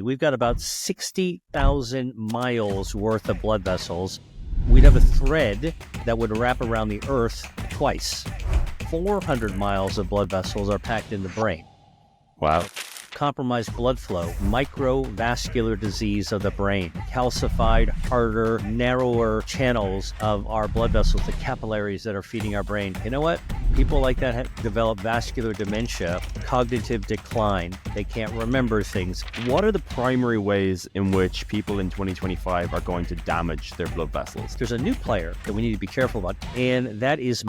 we've got about 60,000 miles worth of blood vessels. We'd have a thread that would wrap around the earth twice. 400 miles of blood vessels are packed in the brain. Wow. Compromised blood flow, microvascular disease of the brain, calcified, harder, narrower channels of our blood vessels, the capillaries that are feeding our brain. You know what? People like that develop vascular dementia, cognitive decline. They can't remember things. What are the primary ways in which people in 2025 are going to damage their blood vessels? There's a new player that we need to be careful about, and that is...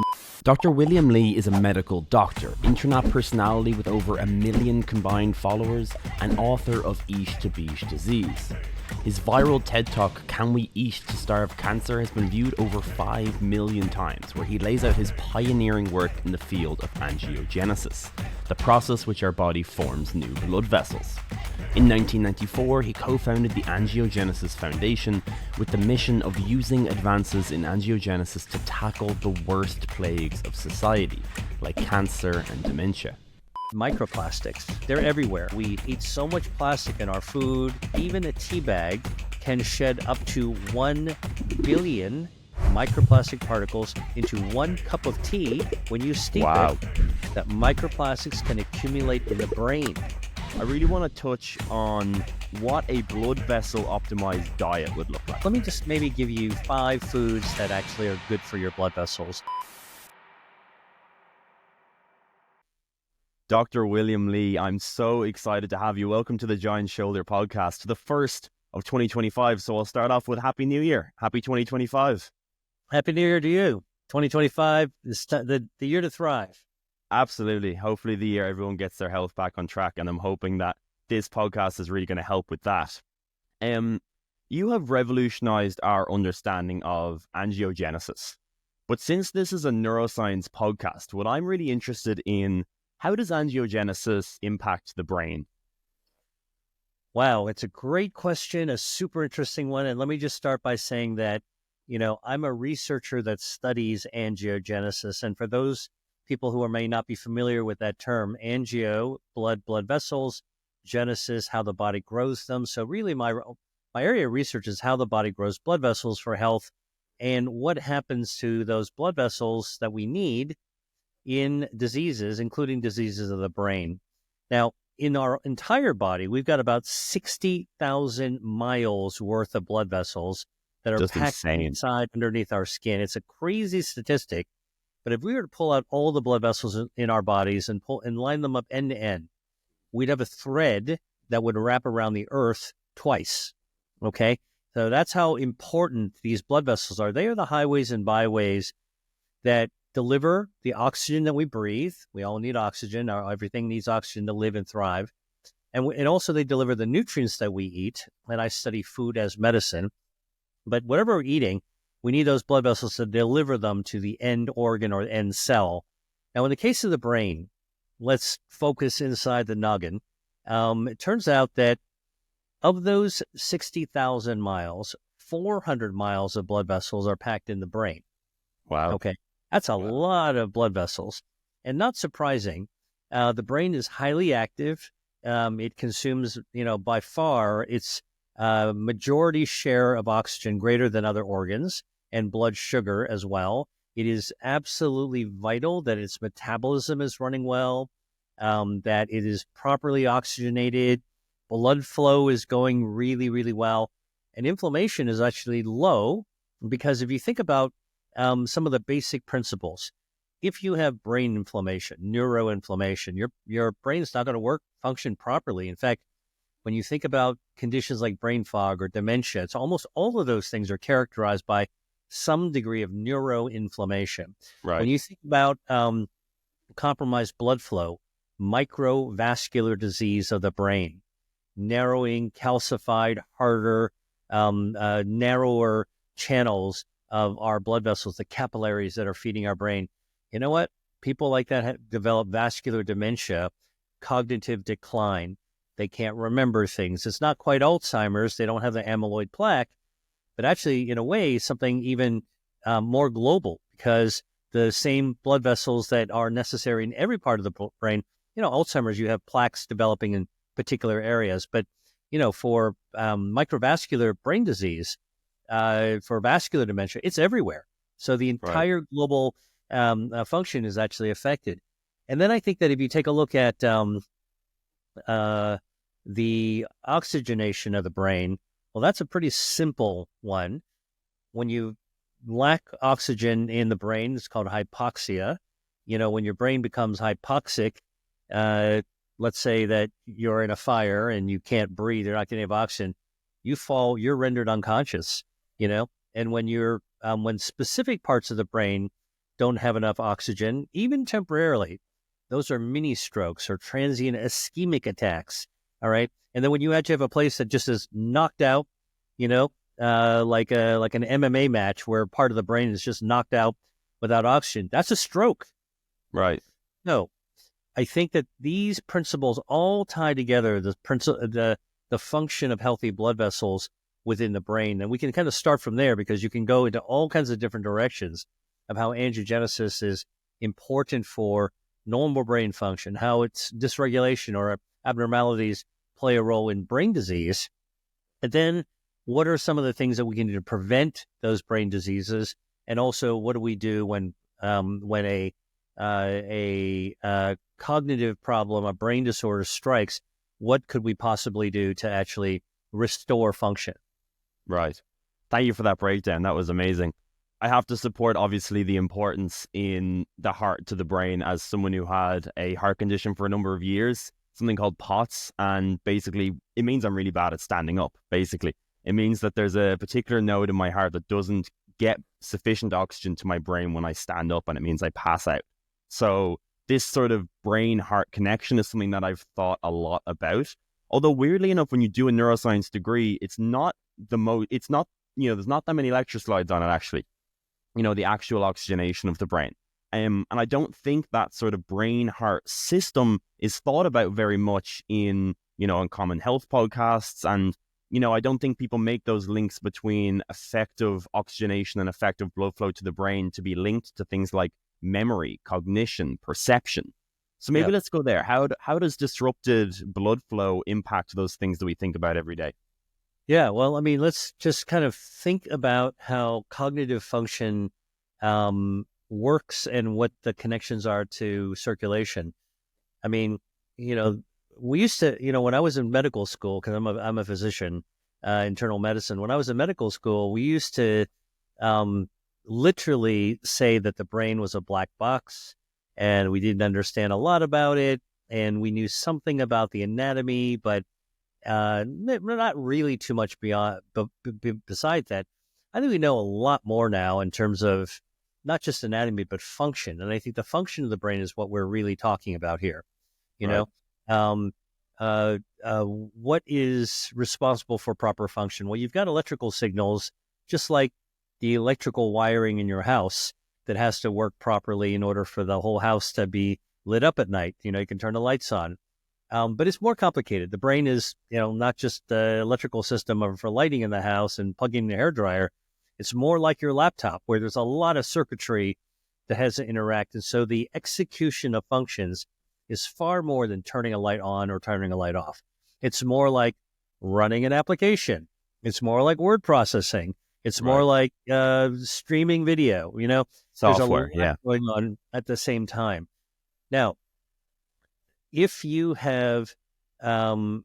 Dr. William Lee is a medical doctor, internet personality with over 1 million combined followers, and author of Eat to Beat Disease. His viral TED Talk, Can We Eat to Starve Cancer, has been viewed over 5 million times, where he lays out his pioneering work in the field of angiogenesis, the process which our body forms new blood vessels. In 1994, he co-founded the Angiogenesis Foundation with the mission of using advances in angiogenesis to tackle the worst plagues of society, like cancer and dementia. Microplastics. They're everywhere. We eat so much plastic in our food. Even a tea bag can shed up to 1 billion microplastic particles into 1 cup of tea when you steep it. That microplastics can accumulate in the brain. I really want to touch on what a blood vessel optimized diet would look like. Let me just maybe give you 5 foods that actually are good for your blood vessels. Dr. William Lee, I'm so excited to have you. Welcome to the Giant Shoulder podcast, the first of 2025. So I'll start off with Happy New Year. Happy 2025. Happy New Year to you. 2025 is the year to thrive. Absolutely. Hopefully the year everyone gets their health back on track, and I'm hoping that this podcast is really going to help with that. You have revolutionized our understanding of angiogenesis. But since this is a neuroscience podcast, what I'm really interested in, how does angiogenesis impact the brain? Wow, it's a great question, a super interesting one. And let me just start by saying that, I'm a researcher that studies angiogenesis. And for those people who may not be familiar with that term, angio, blood vessels, genesis, how the body grows them. So really my area of research is how the body grows blood vessels for health and what happens to those blood vessels that we need in diseases, including diseases of the brain. Now, in our entire body, we've got about 60,000 miles worth of blood vessels that are packed inside underneath our skin. It's a crazy statistic, but if we were to pull out all the blood vessels in our bodies and line them up end to end, we'd have a thread that would wrap around the earth twice. Okay? So that's how important these blood vessels are. They are the highways and byways that deliver the oxygen that we breathe. We all need oxygen. Everything needs oxygen to live and thrive. And also they deliver the nutrients that we eat. And I study food as medicine. But whatever we're eating, we need those blood vessels to deliver them to the end organ or end cell. Now, in the case of the brain, let's focus inside the noggin. It turns out that of those 60,000 miles, 400 miles of blood vessels are packed in the brain. Wow. Okay. That's a lot of blood vessels. And not surprising, the brain is highly active. It consumes, by far its majority share of oxygen greater than other organs and blood sugar as well. It is absolutely vital that its metabolism is running well, that it is properly oxygenated, blood flow is going really, really well, and inflammation is actually low because if you think about some of the basic principles. If you have brain inflammation, neuroinflammation, your brain's not going to function properly. In fact, when you think about conditions like brain fog or dementia, it's almost all of those things are characterized by some degree of neuroinflammation. Right. When you think about compromised blood flow, microvascular disease of the brain, narrowing, calcified, harder, narrower channels of our blood vessels, the capillaries that are feeding our brain. You know what? People like that develop vascular dementia, cognitive decline. They can't remember things. It's not quite Alzheimer's. They don't have the amyloid plaque, but actually, in a way, something even more global because the same blood vessels that are necessary in every part of the brain, Alzheimer's, you have plaques developing in particular areas, but for microvascular brain disease, for vascular dementia, it's everywhere. So the entire global function is actually affected. And then I think that if you take a look at the oxygenation of the brain, well, that's a pretty simple one. When you lack oxygen in the brain, it's called hypoxia. When your brain becomes hypoxic, let's say that you're in a fire and you can't breathe, you're not getting enough oxygen, you're rendered unconscious, and when specific parts of the brain don't have enough oxygen, even temporarily, those are mini strokes or transient ischemic attacks. All right. And then when you actually have a place that just is knocked out, like an MMA match where part of the brain is just knocked out without oxygen, that's a stroke. Right. No, I think that these principles all tie together, the function of healthy blood vessels within the brain. And we can kind of start from there because you can go into all kinds of different directions of how angiogenesis is important for normal brain function, how its dysregulation or abnormalities play a role in brain disease. And then what are some of the things that we can do to prevent those brain diseases? And also, what do we do when a cognitive problem, a brain disorder strikes? What could we possibly do to actually restore function? Right. Thank you for that breakdown. That was amazing. I have to support, obviously, the importance in the heart to the brain as someone who had a heart condition for a number of years, something called POTS. And basically, it means I'm really bad at standing up, basically. It means that there's a particular node in my heart that doesn't get sufficient oxygen to my brain when I stand up, and it means I pass out. So this sort of brain-heart connection is something that I've thought a lot about. Although weirdly enough, when you do a neuroscience degree, there's not that many lecture slides on it, actually. The actual oxygenation of the brain. And I don't think that sort of brain-heart system is thought about very much in common health podcasts. And, I don't think people make those links between effective oxygenation and effective blood flow to the brain to be linked to things like memory, cognition, perception. So maybe let's go there. How does disrupted blood flow impact those things that we think about every day? Yeah, well, I mean, let's just kind of think about how cognitive function works and what the connections are to circulation. I mean, we used to, when I was in medical school, because I'm a physician, internal medicine. When I was in medical school, we used to literally say that the brain was a black box, and we didn't understand a lot about it, and we knew something about the anatomy, but not really too much beyond. But besides that, I think we know a lot more now in terms of not just anatomy but function. And I think the function of the brain is what we're really talking about here. What is responsible for proper function? Well, you've got electrical signals, just like the electrical wiring in your house that has to work properly in order for the whole house to be lit up at night. You can turn the lights on. But it's more complicated. The brain is, not just the electrical system for lighting in the house and plugging the hairdryer. It's more like your laptop, where there's a lot of circuitry that has to interact. And so the execution of functions is far more than turning a light on or turning a light off. It's more like running an application. It's more like word processing. It's more like streaming video. Software, there's a lot going on at the same time. Now, if you have thought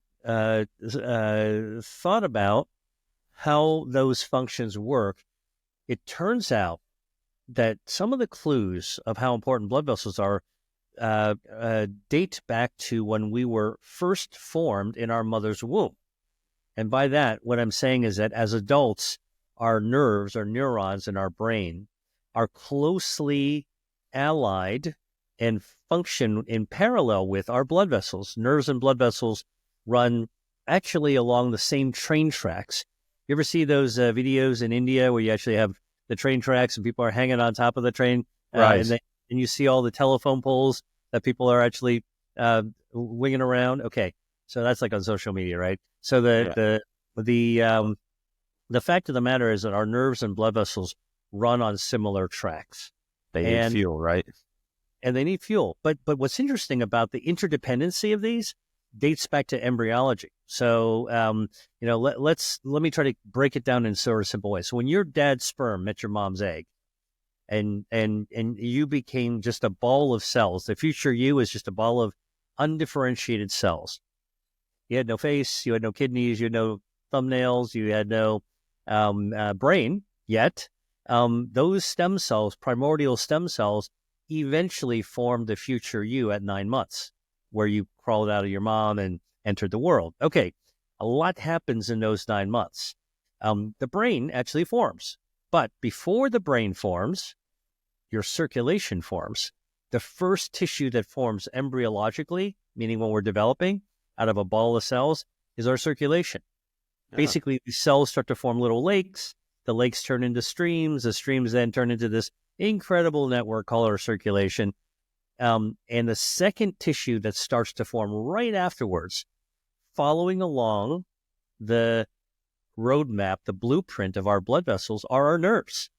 about how those functions work, it turns out that some of the clues of how important blood vessels are date back to when we were first formed in our mother's womb. And by that, what I'm saying is that as adults, our nerves, our neurons in our brain are closely allied and function in parallel with our blood vessels. Nerves and blood vessels run actually along the same train tracks. You ever see those videos in India where you actually have the train tracks and people are hanging on top of the train? Right. And you see all the telephone poles that people are actually winging around. Okay, so that's like on social media, right? So the fact of the matter is that our nerves and blood vessels run on similar tracks. They need fuel, right? And they need fuel. But what's interesting about the interdependency of these dates back to embryology. So, let me try to break it down in sort of simple way. So when your dad's sperm met your mom's egg, and you became just a ball of cells, the future you is just a ball of undifferentiated cells. You had no face, you had no kidneys, you had no thumbnails, you had no brain yet. Those stem cells, primordial stem cells, eventually formed the future you at 9 months, where you crawled out of your mom and entered the world. Okay, a lot happens in those 9 months. The brain actually forms. But before the brain forms, your circulation forms. The first tissue that forms embryologically, meaning when we're developing out of a ball of cells, is our circulation. Yeah. Basically, the cells start to form little lakes. The lakes turn into streams. The streams then turn into this incredible network called our circulation. And the second tissue that starts to form right afterwards, following along the roadmap, the blueprint of our blood vessels, are our nerves.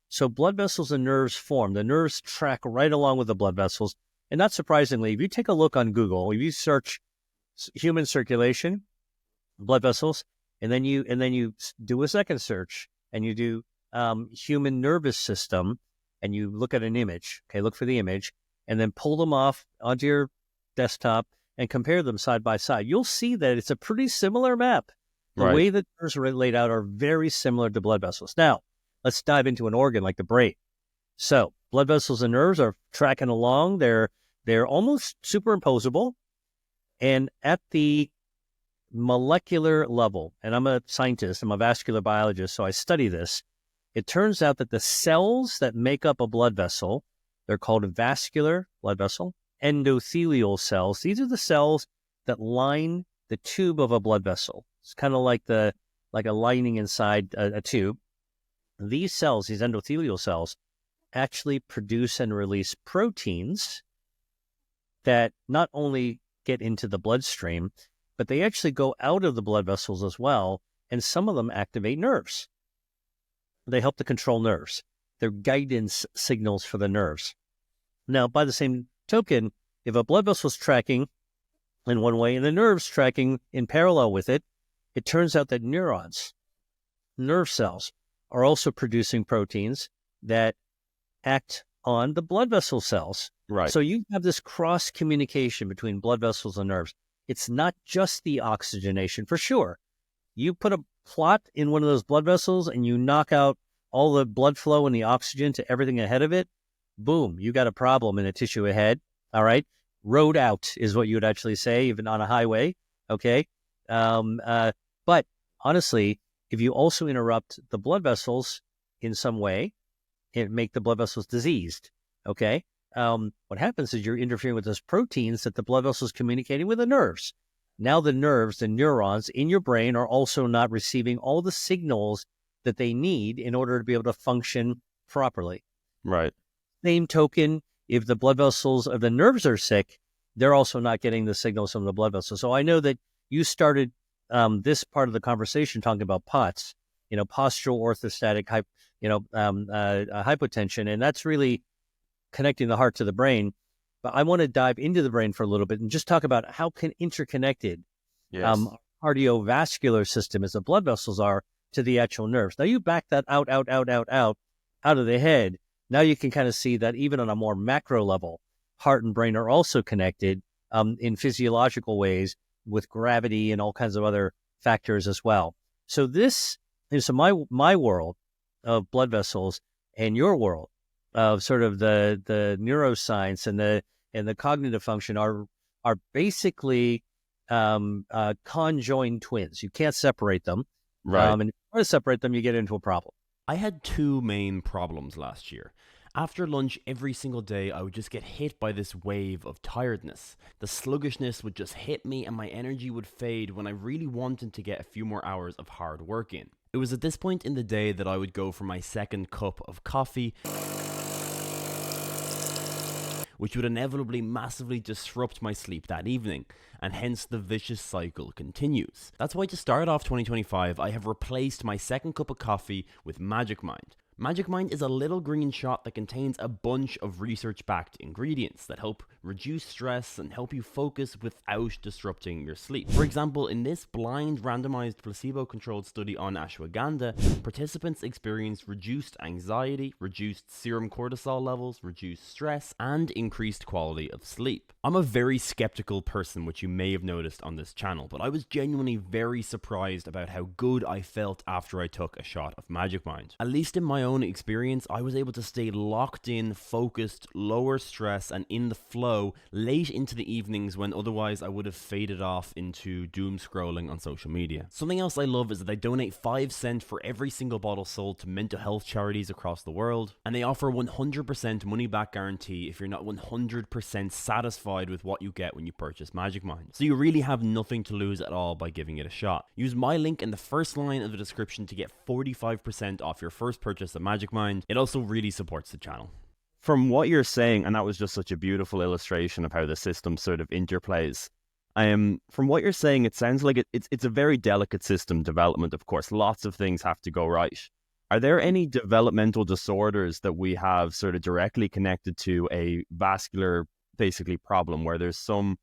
So blood vessels and nerves form. The nerves track right along with the blood vessels. And not surprisingly, if you take a look on Google, if you search human circulation, blood vessels, and then you do a second search and you do human nervous system, and you look at an image, okay, look for the image, and then pull them off onto your desktop and compare them side by side, you'll see that it's a pretty similar map. The way the nerves are laid out are very similar to blood vessels. Now, let's dive into an organ like the brain. So, blood vessels and nerves are tracking along. They're almost superimposable. And at the molecular level, and I'm a scientist, I'm a vascular biologist, so I study this. It turns out that the cells that make up a blood vessel, they're called vascular blood vessel, endothelial cells. These are the cells that line the tube of a blood vessel. It's kind of like a lining inside a tube. These cells, these endothelial cells, actually produce and release proteins that not only get into the bloodstream, but they actually go out of the blood vessels as well, and some of them activate nerves. They help to control nerves. They're guidance signals for the nerves. Now, by the same token, if a blood vessel is tracking in one way and the nerves tracking in parallel with it, it turns out that neurons, nerve cells, are also producing proteins that act on the blood vessel cells. Right. So you have this cross communication between blood vessels and nerves. It's not just the oxygenation, for sure. You put a clot in one of those blood vessels and you knock out all the blood flow and the oxygen to everything ahead of it, boom, you got a problem in the tissue ahead. All right. Road out is what you would actually say, even on a highway. Okay. But honestly, if you also interrupt the blood vessels in some way, it make the blood vessels diseased. Okay. What happens is you're interfering with those proteins that the blood vessels communicating with the nerves. Now the nerves, the neurons in your brain are also not receiving all the signals that they need in order to be able to function properly. Right. Same token, if the blood vessels of the nerves are sick, they're also not getting the signals from the blood vessels. So I know that you started this part of the conversation talking about POTS, postural orthostatic hypotension, and that's really connecting the heart to the brain. But I want to dive into the brain for a little bit and just talk about how interconnected cardiovascular system as the blood vessels are to the actual nerves. Now you back that out of the head. Now you can kind of see that even on a more macro level, heart and brain are also connected in physiological ways with gravity and all kinds of other factors as well. So this is my world of blood vessels and your world of sort of the neuroscience and the cognitive function are basically conjoined twins. You can't separate them. Right. And if you try to separate them, you get into a problem. I had two main problems last year. After lunch every single day, I would just get hit by this wave of tiredness. The sluggishness would just hit me and my energy would fade when I really wanted to get a few more hours of hard work in. It was at this point in the day that I would go for my second cup of coffee, which would inevitably massively disrupt my sleep that evening, and hence the vicious cycle continues. That's why to start off 2025, I have replaced my second cup of coffee with Magic Mind. MagicMind is a little green shot that contains a bunch of research-backed ingredients that help reduce stress and help you focus without disrupting your sleep. For example, in this blind randomized placebo-controlled study on ashwagandha, participants experienced reduced anxiety, reduced serum cortisol levels, reduced stress, and increased quality of sleep. I'm a very skeptical person, which you may have noticed on this channel, but I was genuinely very surprised about how good I felt after I took a shot of MagicMind. At least in my own experience, I was able to stay locked in, focused, lower stress, and in the flow late into the evenings when otherwise I would have faded off into doom scrolling on social media. Something else I love is that they donate 5 cents for every single bottle sold to mental health charities across the world, and they offer 100% money back guarantee if you're not 100% satisfied with what you get when you purchase MagicMind. So you really have nothing to lose at all by giving it a shot. Use my link in the first line of the description to get 45% off your first purchase of MagicMind. It also really supports the channel. From what you're saying, and that was just such a beautiful illustration of how the system sort of interplays. From what you're saying, it sounds like it's a very delicate system development, of course. Lots of things have to go right. Are there any developmental disorders that we have sort of directly connected to a vascular, basically, problem where there's some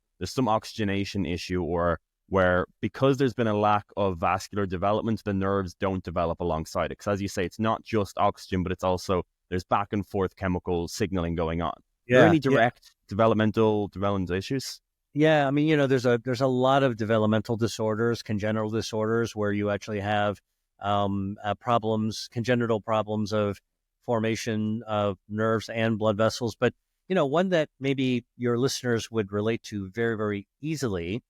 oxygenation issue, or where because there's been a lack of vascular development, the nerves don't develop alongside it? Because as you say, it's not just oxygen, but it's also there's back and forth chemical signaling going on. Are there any direct developmental issues? Yeah, I mean, there's a lot of developmental disorders, congenital disorders, where you actually have congenital problems of formation of nerves and blood vessels. But one that maybe your listeners would relate to very, very easily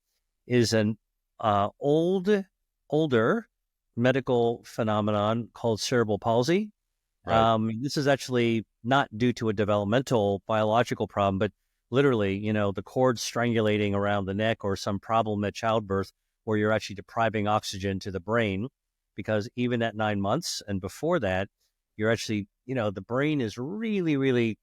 is an older medical phenomenon called cerebral palsy. Right. This is actually not due to a developmental biological problem, but literally, the cord strangulating around the neck, or some problem at childbirth where you're actually depriving oxygen to the brain, because even at 9 months and before that, you're actually, the brain is really, really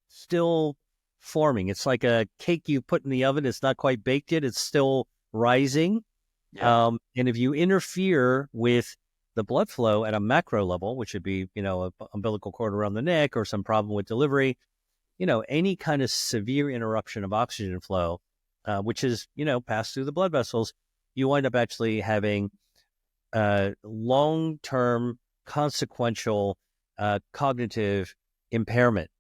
still forming. It's like a cake you put in the oven. It's not quite baked yet. It's still rising. Yeah. And if you interfere with the blood flow at a macro level, which would be, a umbilical cord around the neck, or some problem with delivery, any kind of severe interruption of oxygen flow, which is, passed through the blood vessels, you wind up actually having long-term consequential cognitive impairment.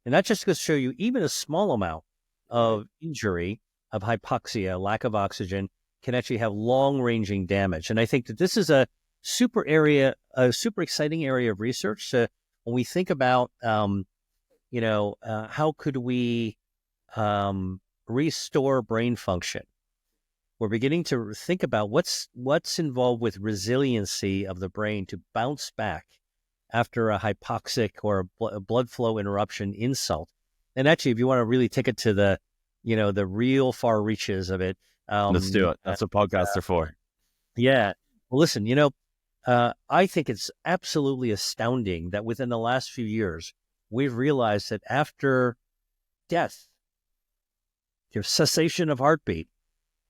And that just goes to show you even a small amount of injury, of hypoxia, lack of oxygen, can actually have long-ranging damage. And I think that this is a super exciting area of research. So when we think about, how could we restore brain function, we're beginning to think about what's involved with resiliency of the brain to bounce back after a hypoxic or a blood flow interruption insult. And actually, if you want to really take it to the real far reaches of it, let's do it. That's what podcasts are for. Yeah. Well, listen, I think it's absolutely astounding that within the last few years, we've realized that after death, your cessation of heartbeat,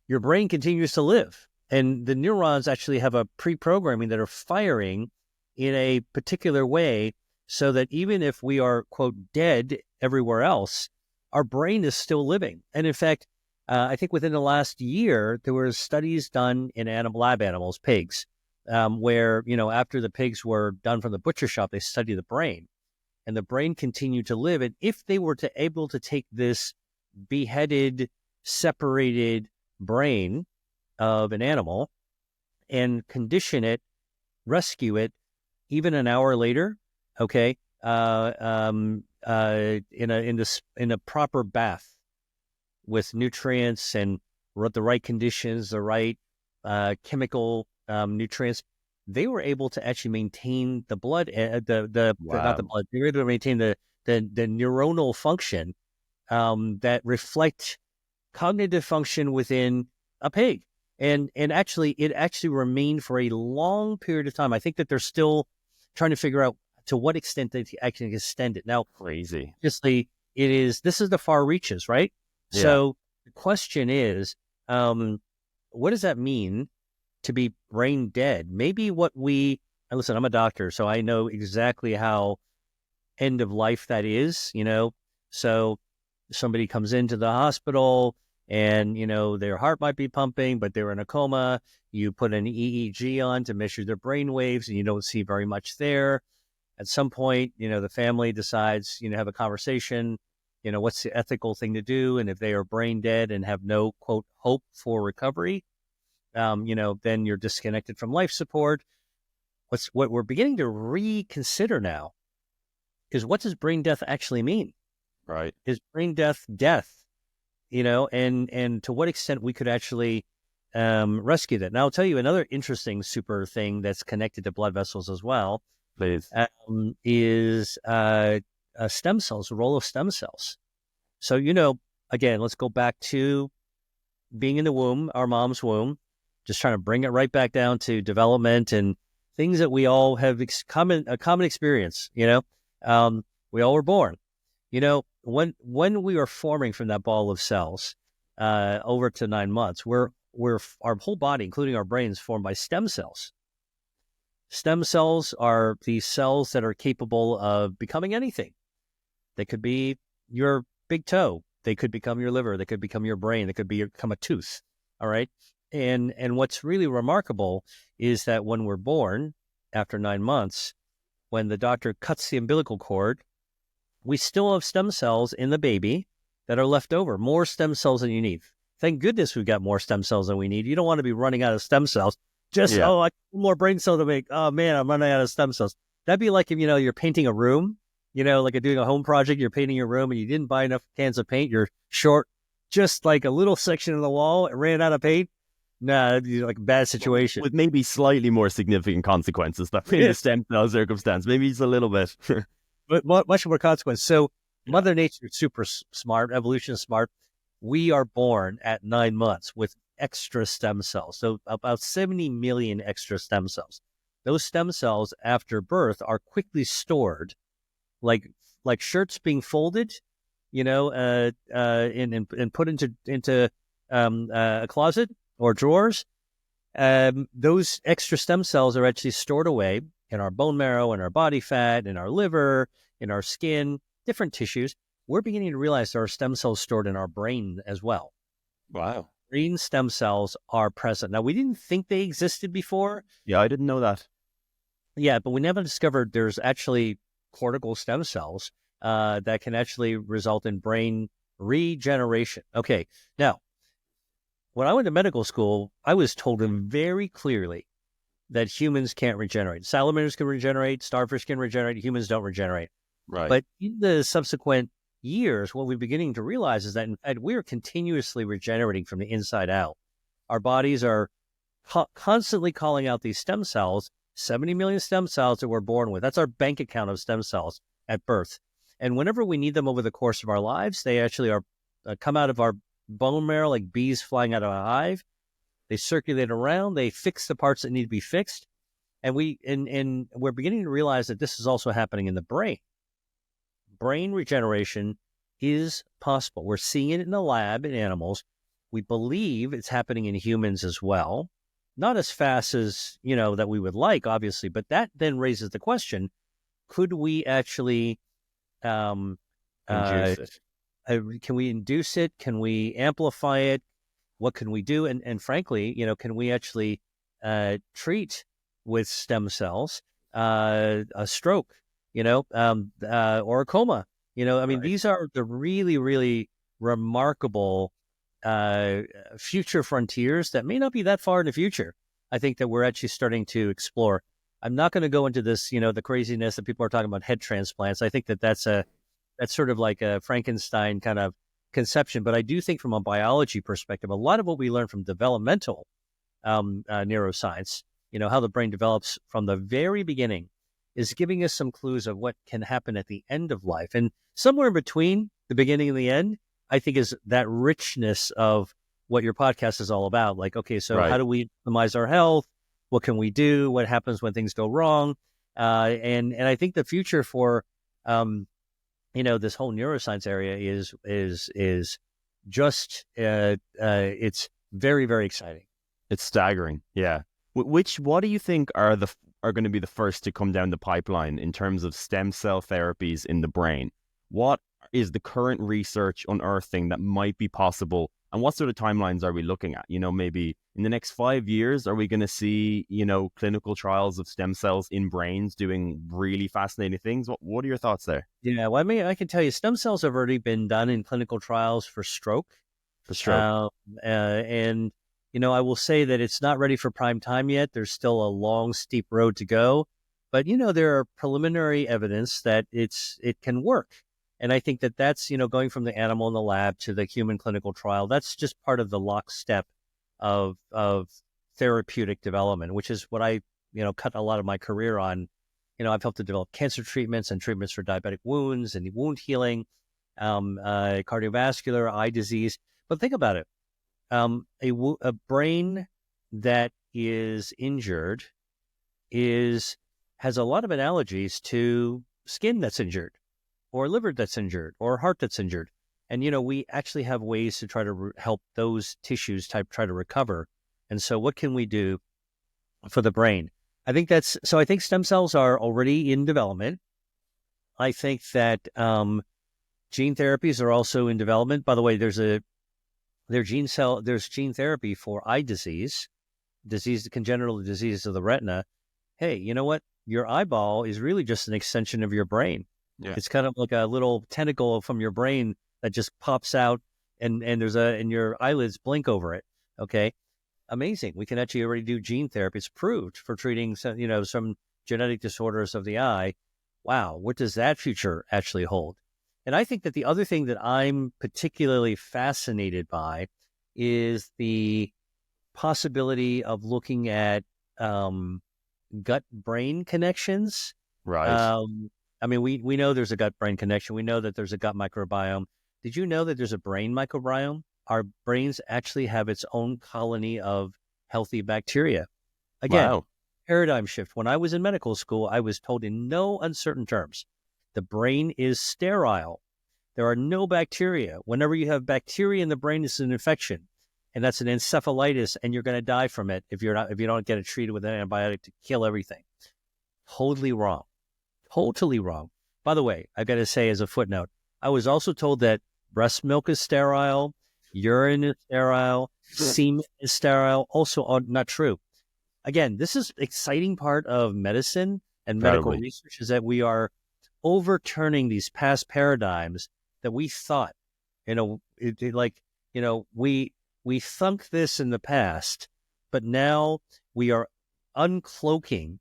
your brain continues to live. And the neurons actually have a pre-programming that are firing in a particular way, so that even if we are, quote, dead everywhere else, our brain is still living. And in fact, I think within the last year, there were studies done in lab animals, pigs, where, after the pigs were done from the butcher shop, they studied the brain, and the brain continued to live. And if they were able to take this beheaded, separated brain of an animal and condition it, rescue it, even an hour later, okay, in a proper bath with nutrients and the right conditions, the right chemical nutrients, they were able to actually maintain the blood, not the blood. They were able to maintain the neuronal function that reflect cognitive function within a pig, and actually it remained for a long period of time. I think that they're still trying to figure out to what extent they actually extend it. Now, crazy. Obviously, this is the far reaches, right? Yeah. So the question is, what does that mean to be brain dead? Maybe what we And listen, I'm a doctor, so I know exactly how end of life that is, So somebody comes into the hospital and, their heart might be pumping, but they're in a coma. You put an EEG on to measure their brain waves and you don't see very much there. At some point, the family decides, have a conversation, what's the ethical thing to do? And if they are brain dead and have no, quote, hope for recovery, then you're disconnected from life support. What we're beginning to reconsider now is, what does brain death actually mean? Right. Is brain death death? And to what extent we could actually rescue that. Now, I'll tell you another interesting super thing that's connected to blood vessels as well. Please. Is stem cells, the role of stem cells. So, again, let's go back to being in the womb, our mom's womb, just trying to bring it right back down to development and things that we all have a common experience. We all were born. When we were forming from that ball of cells over to 9 months, our whole body, including our brains, formed by stem cells. Stem cells are these cells that are capable of becoming anything. They could be your big toe. They could become your liver. They could become your brain. They could become a tooth. All right. And what's really remarkable is that when we're born, after 9 months, when the doctor cuts the umbilical cord, we still have stem cells in the baby that are left over, more stem cells than you need. Thank goodness we've got more stem cells than we need. You don't want to be running out of stem cells. I got more brain cells to make. Oh, man, I'm running out of stem cells. That'd be like if, you're painting a room, like doing a home project, you're painting your room and you didn't buy enough cans of paint. You're short just like a little section of the wall. It ran out of paint. Nah, that'd be like a bad situation. With maybe slightly more significant consequences than the stem cell circumstance. Maybe it's a little bit. But much more consequence. So Mother Nature is super smart. Evolution is smart. We are born at 9 months with extra stem cells. So about 70 million extra stem cells. Those stem cells after birth are quickly stored, like shirts being folded, and put into a closet or drawers. Those extra stem cells are actually stored away in our bone marrow, in our body fat, in our liver, in our skin, different tissues. We're beginning to realize there are stem cells stored in our brain as well. Wow. Brain stem cells are present. Now, we didn't think they existed before. Yeah, I didn't know that. Yeah, but we never discovered there's actually cortical stem cells that can actually result in brain regeneration. Okay, now, when I went to medical school, I was told very clearly that humans can't regenerate. Salamanders can regenerate, starfish can regenerate, humans don't regenerate. Right. But in the subsequent years, what we're beginning to realize is that, in fact, we're continuously regenerating from the inside out. Our bodies are constantly calling out these stem cells, 70 million stem cells that we're born with. That's our bank account of stem cells at birth. And whenever we need them over the course of our lives, they actually are come out of our bone marrow like bees flying out of a hive. They circulate around. They fix the parts that need to be fixed. And we're beginning to realize that this is also happening in the brain. Brain regeneration is possible. We're seeing it in the lab in animals. We believe it's happening in humans as well. Not as fast as, that we would like, obviously, but that then raises the question, could we actually Induce it. Can we induce it? Can we amplify it? What can we do? And frankly, can we actually treat with stem cells a stroke, or a coma? Right. These are the really, really remarkable future frontiers that may not be that far in the future. I think that we're actually starting to explore. I'm not going to go into this, the craziness that people are talking about head transplants. I think that's sort of like a Frankenstein kind of conception. But I do think from a biology perspective, a lot of what we learn from developmental neuroscience, how the brain develops from the very beginning, is giving us some clues of what can happen at the end of life. And somewhere in between the beginning and the end, I think, is that richness of what your podcast is all about. Like, okay, so Right. How do we optimize our health? What can we do? What happens when things go wrong? And I think the future for this whole neuroscience area is just it's very, very exciting. It's staggering. Yeah. What do you think are are going to be the first to come down the pipeline in terms of stem cell therapies in the brain? What is the current research unearthing that might be possible? And what sort of timelines are we looking at? Maybe in the next 5 years, are we going to see, clinical trials of stem cells in brains doing really fascinating things? What are your thoughts there? Yeah, well, I can tell you stem cells have already been done in clinical trials for stroke. For stroke. And, I will say that it's not ready for prime time yet. There's still a long, steep road to go. But, there are preliminary evidence that it can work. And I think that that's, going from the animal in the lab to the human clinical trial, that's just part of the lockstep of therapeutic development, which is what I, cut a lot of my career on. I've helped to develop cancer treatments and treatments for diabetic wounds and wound healing, cardiovascular, eye disease. But think about it. A brain that is injured has a lot of analogies to skin that's injured, or liver that's injured, or heart that's injured. And, we actually have ways to try to help those tissues try to recover. And so what can we do for the brain? I think stem cells are already in development. I think that gene therapies are also in development. By the way, there's gene therapy for eye disease, congenital disease of the retina. Hey, you know what? Your eyeball is really just an extension of your brain. Yeah. It's kind of like a little tentacle from your brain that just pops out, and your eyelids blink over it. Okay, amazing. We can actually already do gene therapy. It's proved for treating some genetic disorders of the eye. Wow, what does that future actually hold? And I think that the other thing that I'm particularly fascinated by is the possibility of looking at gut-brain connections. Right. We know there's a gut-brain connection. We know that there's a gut microbiome. Did you know that there's a brain microbiome? Our brains actually have its own colony of healthy bacteria. Again, wow. Paradigm shift. When I was in medical school, I was told in no uncertain terms, the brain is sterile. There are no bacteria. Whenever you have bacteria in the brain, it's an infection, and that's an encephalitis, and you're going to die from it if you don't get it treated with an antibiotic to kill everything. Totally wrong. Totally wrong. By the way, I've got to say as a footnote, I was also told that breast milk is sterile, urine is sterile, semen is sterile. Also not true. Again, this is exciting part of medicine and medical research is that we are overturning these past paradigms that we thought, we thunk this in the past, but now we are uncloaking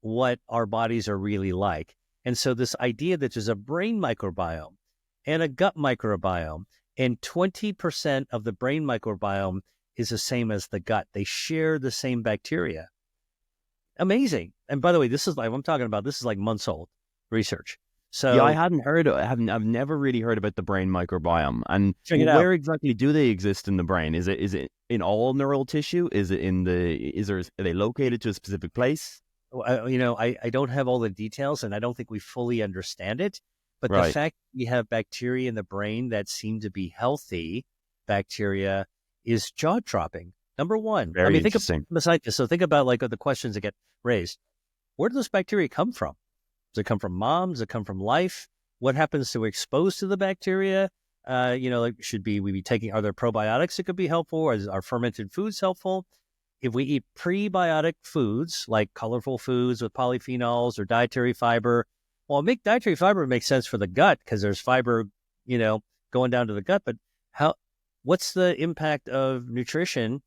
what our bodies are really like. And so this idea that there's a brain microbiome and a gut microbiome, and 20% of the brain microbiome is the same as the gut. They share the same bacteria. Amazing. And by the way, this is like months old research. So yeah, I've never really heard about the brain microbiome. And where exactly do they exist in the brain? Is it in all neural tissue? Are they located to a specific place? I don't have all the details, and I don't think we fully understand it. But the fact that we have bacteria in the brain that seem to be healthy bacteria is jaw-dropping. Number one. Very interesting. Think about like the questions that get raised. Where do those bacteria come from? Does it come from mom? Does it come from life? What happens to exposed to the bacteria? Are there probiotics that could be helpful? Are fermented foods helpful? If we eat prebiotic foods like colorful foods with polyphenols or dietary fiber, dietary fiber makes sense for the gut because there's fiber, going down to the gut. But what's the impact of nutrition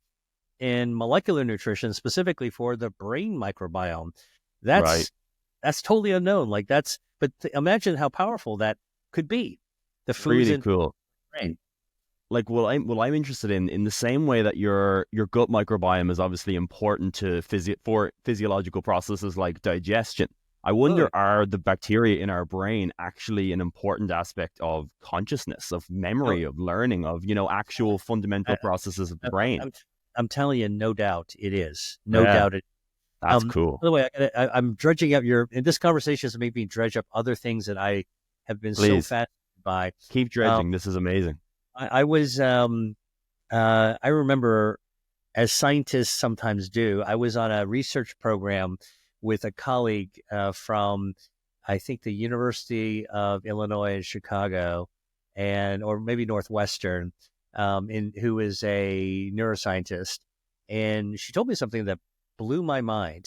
and molecular nutrition specifically for the brain microbiome? That's totally unknown. Imagine how powerful that could be. The foods really cool. Brain. Like, I'm interested in the same way that your gut microbiome is obviously important to for physiological processes like digestion. I wonder, are the bacteria in our brain actually an important aspect of consciousness, of memory, of learning, of actual fundamental processes of the brain? I'm telling you, no doubt it is. No doubt it. That's cool. By the way, I'm dredging up in this conversation has made me dredge up other things that I have been so fascinated by. Keep dredging. This is amazing. I remember, as scientists sometimes do, I was on a research program with a colleague from, I think, the University of Illinois in Chicago, or maybe Northwestern, who is a neuroscientist. And she told me something that blew my mind,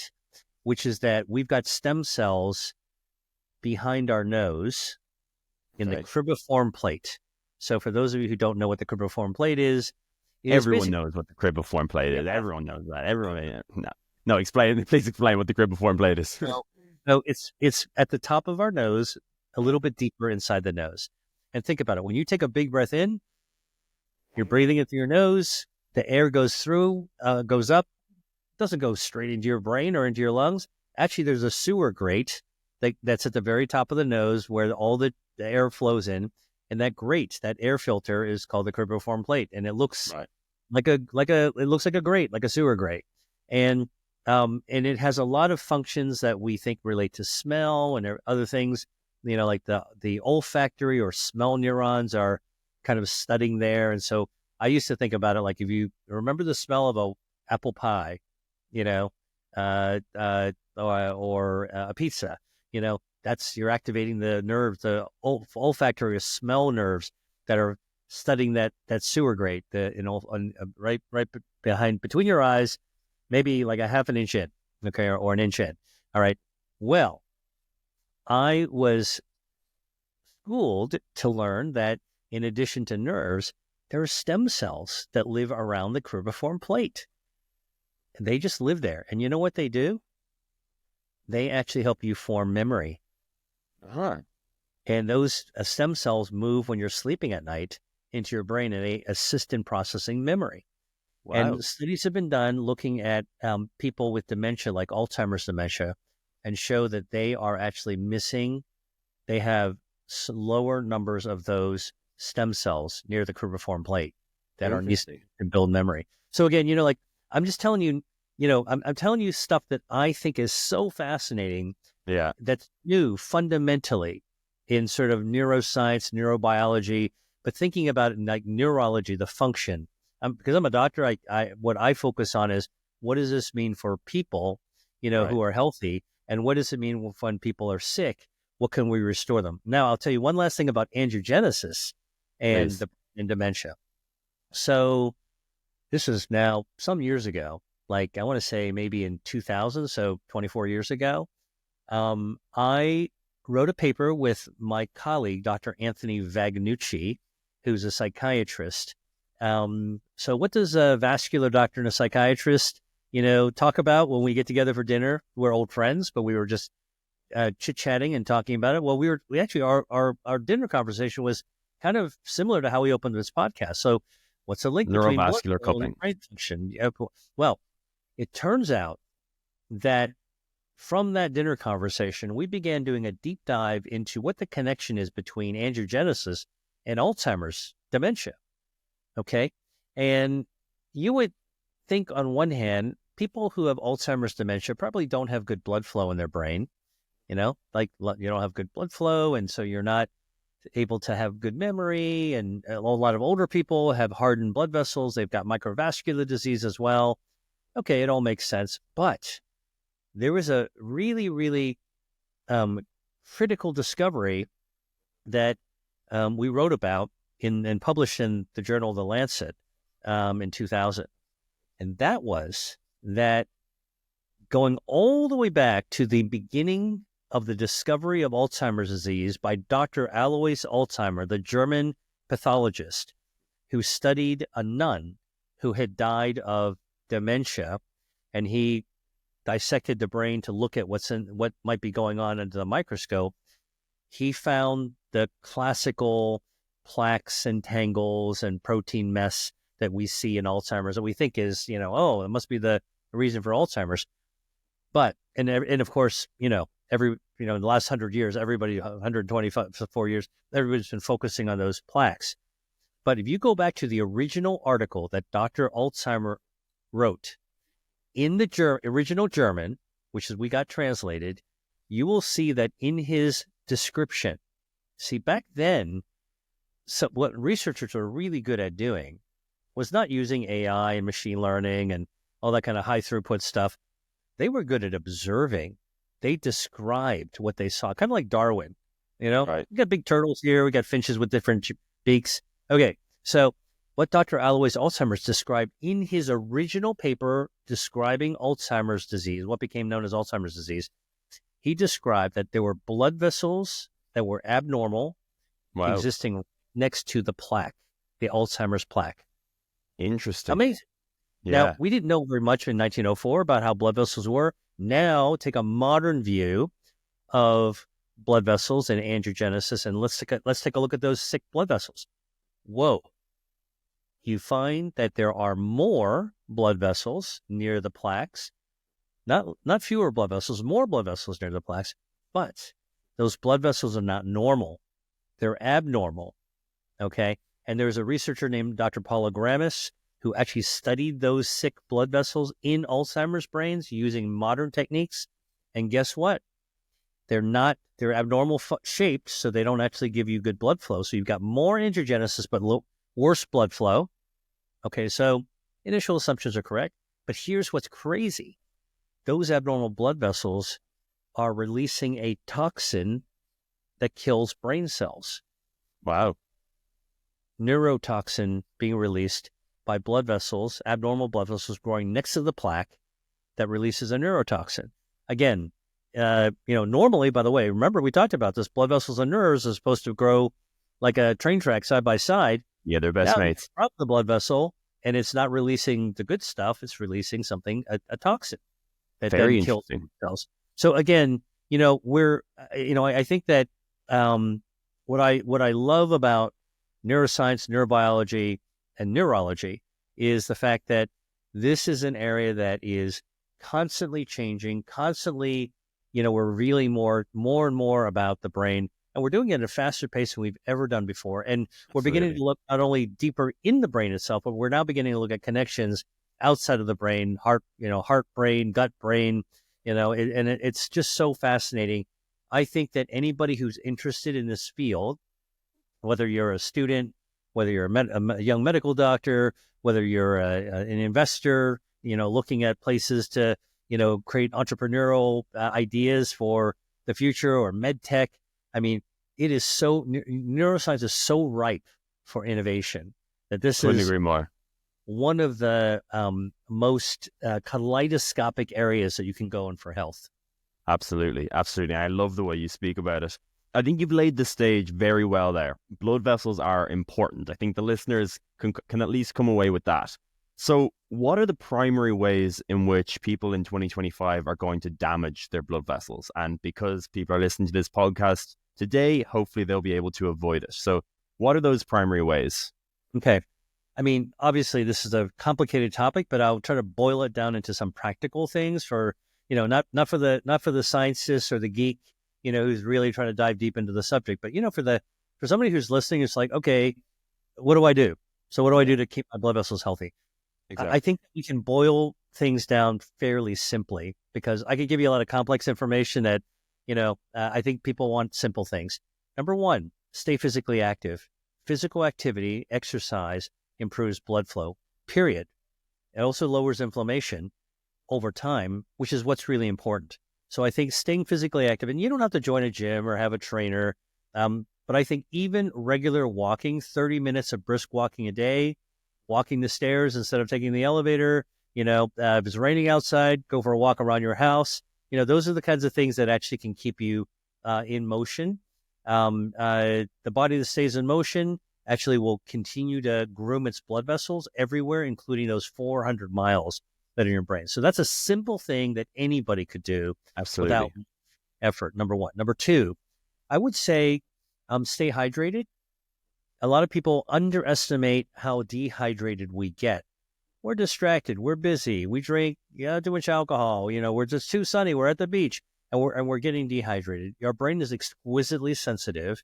which is that we've got stem cells behind our nose in the cribriform plate. So for those of you who don't know what the cribriform plate is, everyone knows what the cribriform plate is. Everyone knows that. Please explain what the cribriform plate is. No, it's at the top of our nose, a little bit deeper inside the nose. And think about it. When you take a big breath in, you're breathing it through your nose. The air goes through, goes up, doesn't go straight into your brain or into your lungs. Actually, there's a sewer grate that's at the very top of the nose where all the air flows in. And that grate, that air filter, is called the cribriform plate, and it looks like a grate, like a sewer grate, and it has a lot of functions that we think relate to smell and other things. Like the olfactory or smell neurons are kind of studying there, and so I used to think about it like, if you remember the smell of a apple pie, or a pizza, you're activating the nerves, the olfactory or smell nerves that are studying that sewer grate, right between your eyes, maybe like a half an inch in, okay, or an inch in. All right. Well, I was schooled to learn that in addition to nerves, there are stem cells that live around the cribriform plate. They just live there. And you know what they do? They actually help you form memory. And those stem cells move when you're sleeping at night into your brain, and they assist in processing memory. Wow. And studies have been done looking at people with dementia, like Alzheimer's dementia, and show that they are actually missing. They have lower numbers of those stem cells near the cribriform plate that are needed to build memory. So again, I'm just telling you, I'm telling you stuff that I think is so fascinating. Yeah. That's new fundamentally in sort of neuroscience, neurobiology, but thinking about it in like neurology, the function. Because I'm a doctor, what I focus on is, what does this mean for people, who are healthy, and what does it mean when people are sick? What can we restore them? Now, I'll tell you one last thing about angiogenesis and dementia. So this is now some years ago, like I want to say maybe in 2000, so 24 years ago. I wrote a paper with my colleague, Dr. Anthony Vagnucci, who's a psychiatrist. So what does a vascular doctor and a psychiatrist, talk about when we get together for dinner? We're old friends, but we were just chit-chatting and talking about it. Well, we actually, our dinner conversation was kind of similar to how we opened this podcast. So what's the link between neurovascular coupling? Brain function? Well, it turns out that from that dinner conversation, we began doing a deep dive into what the connection is between angiogenesis and Alzheimer's dementia. Okay. And you would think on one hand, people who have Alzheimer's dementia probably don't have good blood flow in their brain, like you don't have good blood flow. And so you're not able to have good memory. And a lot of older people have hardened blood vessels. They've got microvascular disease as well. Okay. It all makes sense. But there was a really, really critical discovery that we wrote about and published in the journal The Lancet in 2000. And that was that going all the way back to the beginning of the discovery of Alzheimer's disease by Dr. Alois Alzheimer, the German pathologist who studied a nun who had died of dementia, and he dissected the brain to look at what might be going on under the microscope. He found the classical plaques and tangles and protein mess that we see in Alzheimer's that we think is, it must be the reason for Alzheimer's. But, and of course, in the last 100 years, 124 years, everybody's been focusing on those plaques. But if you go back to the original article that Dr. Alzheimer wrote in the original German, which is we got translated, you will see that in his description, back then, so what researchers were really good at doing was not using AI and machine learning and all that kind of high throughput stuff. They were good at observing they described what they saw, kind of like Darwin. Right. We got big turtles here. We got finches with different beaks. Okay, so what Dr. Alois Alzheimer's described in his original paper describing Alzheimer's disease, what became known as Alzheimer's disease, he described that there were blood vessels that were abnormal Wow. existing next to the plaque, the Alzheimer's plaque. Interesting. Amazing. Yeah. Now, we didn't know very much in 1904 about how blood vessels were. Now, take a modern view of blood vessels and angiogenesis, and let's take a look at those sick blood vessels. Whoa. You find that there are more blood vessels near the plaques, not fewer blood vessels, more blood vessels near the plaques, but those blood vessels are not normal. They're abnormal, okay? And there's a researcher named Dr. Paula Gramis who actually studied those sick blood vessels in Alzheimer's brains using modern techniques. And guess what? They're abnormal shaped, so they don't actually give you good blood flow. So you've got more angiogenesis, but worse blood flow. Okay, so initial assumptions are correct. But here's what's crazy. Those abnormal blood vessels are releasing a toxin that kills brain cells. Wow. Neurotoxin being released by blood vessels, abnormal blood vessels growing next to the plaque that releases a neurotoxin. Again, normally, by the way, remember we talked about this, blood vessels and nerves are supposed to grow like a train track side by side. Yeah, they're best mates. From the blood vessel, and it's not releasing the good stuff, it's releasing something, a toxin that Very then kills interesting. cells. So again, I think that what I love about neuroscience, neurobiology, and neurology is the fact that this is an area that is constantly changing, constantly, we're revealing more and more about the brain, and we're doing it at a faster pace than we've ever done before. And we're beginning to look not only deeper in the brain itself, but we're now beginning to look at connections outside of the brain, heart brain, gut brain, it's just so fascinating. I think that anybody who's interested in this field, whether you're a student, whether you're a young medical doctor, whether you're an investor, looking at places to, create entrepreneurial ideas for the future, or med tech. I mean, neuroscience is so ripe for innovation that this Couldn't is agree more. One of the most kaleidoscopic areas that you can go in for health. Absolutely. Absolutely. I love the way you speak about it. I think you've laid the stage very well there. Blood vessels are important. I think the listeners can at least come away with that. So what are the primary ways in which people in 2025 are going to damage their blood vessels? And because people are listening to this podcast today, hopefully they'll be able to avoid it. So what are those primary ways? Okay. I mean, obviously this is a complicated topic, but I'll try to boil it down into some practical things for, not for the scientist or the geek, who's really trying to dive deep into the subject, but, for somebody who's listening, it's like, okay, what do I do? So what do I do to keep my blood vessels healthy? Exactly. I think we can boil things down fairly simply, because I could give you a lot of complex information that, I think people want simple things. Number one, stay physically active. Physical activity, exercise, improves blood flow, period. It also lowers inflammation over time, which is what's really important. So I think staying physically active, and you don't have to join a gym or have a trainer, but I think even regular walking, 30 minutes of brisk walking a day, walking the stairs instead of taking the elevator, if it's raining outside, go for a walk around your house. Those are the kinds of things that actually can keep you in motion. The body that stays in motion actually will continue to groom its blood vessels everywhere, including those 400 miles that are in your brain. So that's a simple thing that anybody could do. Absolutely. Without effort, number one. Number two, I would say stay hydrated. A lot of people underestimate how dehydrated we get. We're distracted. We're busy. We drink too much alcohol. We're just too sunny. We're at the beach, and we're getting dehydrated. Our brain is exquisitely sensitive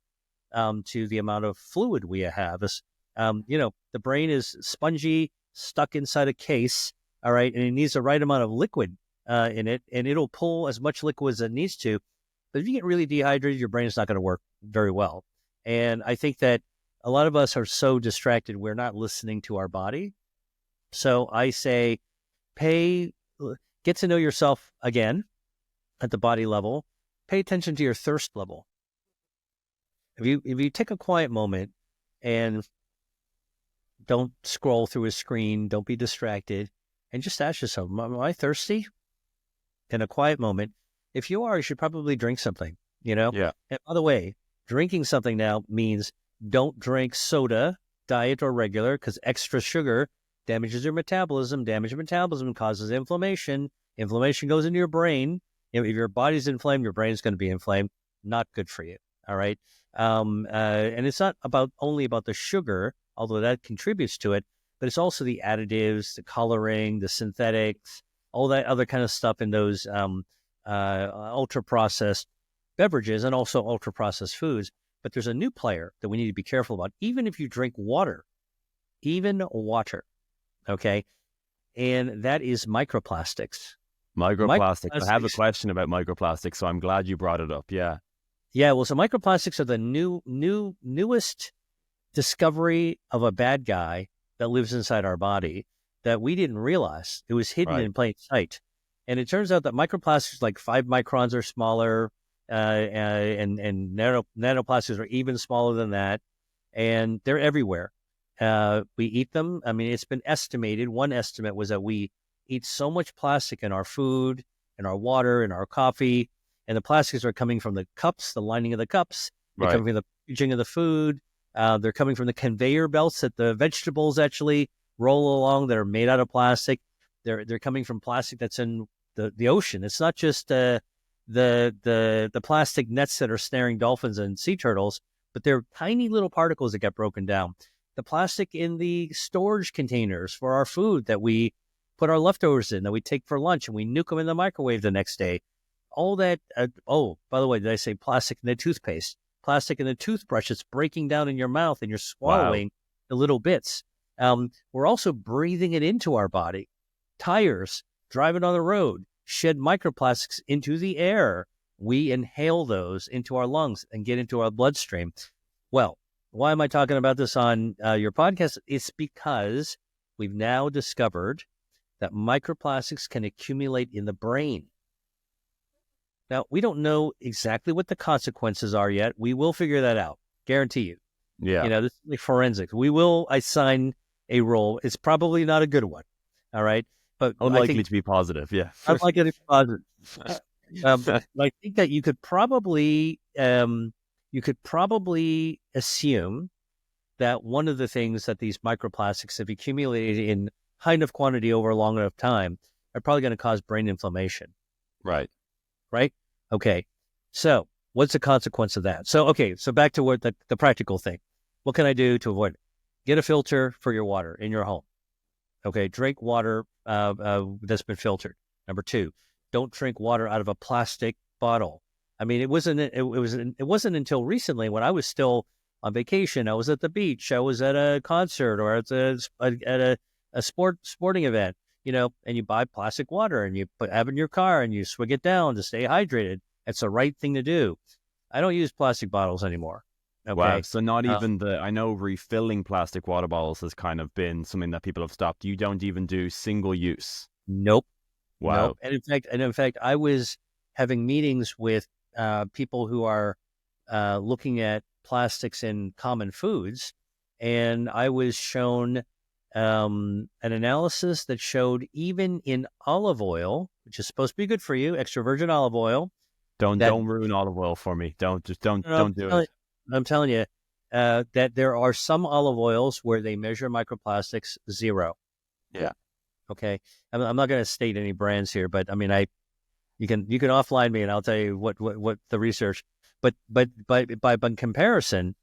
to the amount of fluid we have. The brain is spongy, stuck inside a case, all right, and it needs the right amount of liquid in it, and it'll pull as much liquid as it needs to. But if you get really dehydrated, your brain is not going to work very well. And I think that a lot of us are so distracted, we're not listening to our body. So I say, get to know yourself again. at the body level, pay attention to your thirst level. If you take a quiet moment and don't scroll through a screen, don't be distracted, and just ask yourself, am I thirsty? In a quiet moment. If you are, you should probably drink something, Yeah. And by the way, drinking something now means don't drink soda, diet or regular, because extra sugar damages your metabolism. Damaged metabolism causes inflammation. Inflammation goes into your brain. If your body's inflamed, your brain's going to be inflamed. Not good for you. All right. And it's not only about the sugar, although that contributes to it, but it's also the additives, the coloring, the synthetics, all that other kind of stuff in those ultra-processed beverages and also ultra-processed foods. But there's a new player that we need to be careful about, even if you drink water, okay? And that is microplastics. Microplastics. I have a question about microplastics, so I'm glad you brought it up. Yeah. Yeah, well, so microplastics are the newest discovery of a bad guy that lives inside our body that we didn't realize. It was hidden in plain sight. And it turns out that microplastics like 5 microns or smaller, and nanoplastics are even smaller than that. And they're everywhere. We eat them. I mean, it's been estimated. One estimate was that we eat so much plastic in our food, in our water, in our coffee, and the plastics are coming from the cups, the lining of the cups. They're coming from the packaging of the food. They're coming from the conveyor belts that the vegetables actually roll along that are made out of plastic. They're coming from plastic that's in the ocean. It's not just the plastic nets that are snaring dolphins and sea turtles, but they're tiny little particles that get broken down. The plastic in the storage containers for our food that we put our leftovers in, that we take for lunch, and we nuke them in the microwave the next day. All that, by the way, did I say plastic in the toothpaste? Plastic in the toothbrush, it's breaking down in your mouth and you're swallowing the little bits. We're also breathing it into our body. Tires, driving on the road, shed microplastics into the air. We inhale those into our lungs and get into our bloodstream. Well, why am I talking about this on your podcast? It's because we've now discovered that microplastics can accumulate in the brain. Now, we don't know exactly what the consequences are yet. We will figure that out. Guarantee you. Yeah. This is like forensics. We will assign a role. It's probably not a good one. All right. But unlikely to be positive. Yeah. Unlikely to be positive. I think that you could probably assume that one of the things that these microplastics have accumulated in high enough quantity over a long enough time are probably going to cause brain inflammation. Right. Okay. So what's the consequence of that? So back to what the practical thing. What can I do to avoid it? Get a filter for your water in your home. Okay. Drink water that's been filtered. Number 2, don't drink water out of a plastic bottle. I mean, it wasn't until recently when I was still on vacation. I was at the beach. I was at a concert or at a sporting event. And you buy plastic water and you have it in your car and you swig it down to stay hydrated. It's the right thing to do. I don't use plastic bottles anymore. Okay. Wow. So not even I know refilling plastic water bottles has kind of been something that people have stopped. You don't even do single use. Nope. Wow. Nope. And in fact, I was having meetings with people who are looking at plastics in common foods, and I was shown an analysis that showed even in olive oil, which is supposed to be good for you, extra virgin olive oil. Don't ruin olive oil for me. Don't do it. I'm telling you that there are some olive oils where they measure microplastics 0. Yeah. Okay. I'm not going to state any brands here, but I mean, you can offline me and I'll tell you what the research. But by comparison,